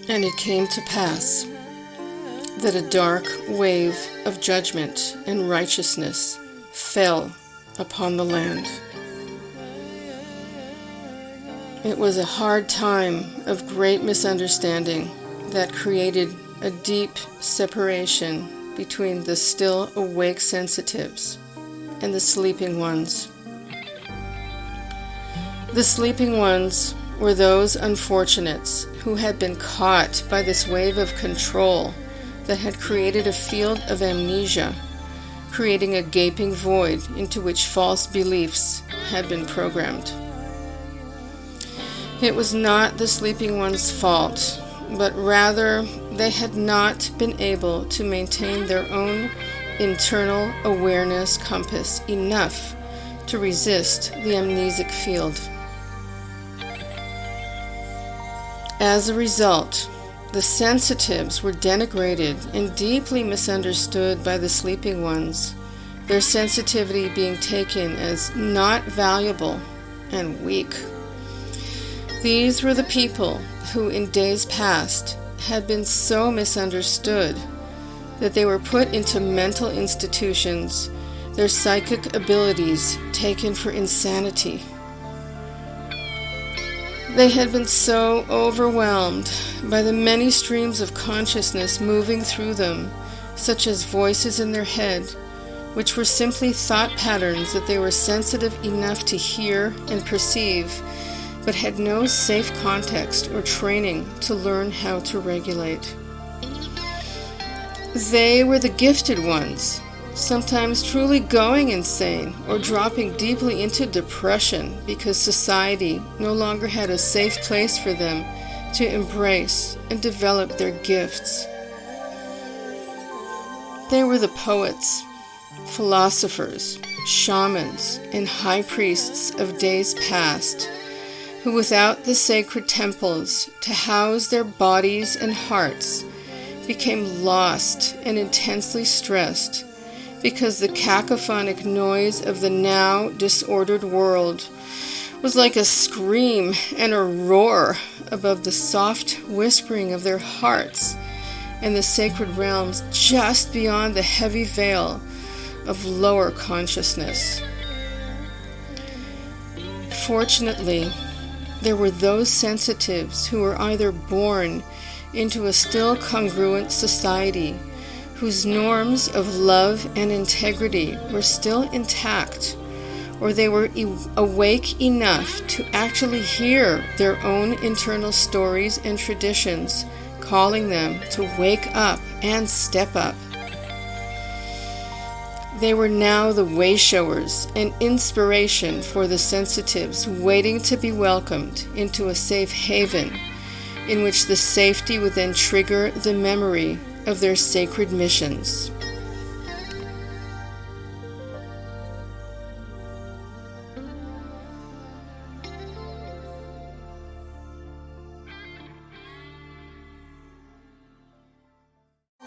And it came to pass that a dark wave of judgment and righteousness fell upon the land. It was a hard time of great misunderstanding that created a deep separation between the still awake sensitives and the sleeping ones. The sleeping ones were those unfortunates who had been caught by this wave of control that had created a field of amnesia, creating a gaping void into which false beliefs had been programmed. It was not the sleeping ones' fault, but rather they had not been able to maintain their own internal awareness compass enough to resist the amnesic field. As a result, the sensitives were denigrated and deeply misunderstood by the sleeping ones, their sensitivity being taken as not valuable and weak. These were the people who in days past had been so misunderstood that they were put into mental institutions, their psychic abilities taken for insanity. They had been so overwhelmed by the many streams of consciousness moving through them, such as voices in their head, which were simply thought patterns that they were sensitive enough to hear and perceive, but had no safe context or training to learn how to regulate. They were the gifted ones, sometimes truly going insane or dropping deeply into depression because society no longer had a safe place for them to embrace and develop their gifts. They were the poets, philosophers, shamans, and high priests of days past, who without the sacred temples to house their bodies and hearts became lost and intensely stressed because the cacophonic noise of the now disordered world was like a scream and a roar above the soft whispering of their hearts and the sacred realms just beyond the heavy veil of lower consciousness. Fortunately, there were those sensitives who were either born into a still congruent society whose norms of love and integrity were still intact, or they were awake enough to actually hear their own internal stories and traditions calling them to wake up and step up. They were now the way-showers and inspiration for the sensitives waiting to be welcomed into a safe haven in which the safety would then trigger the memory of their sacred missions.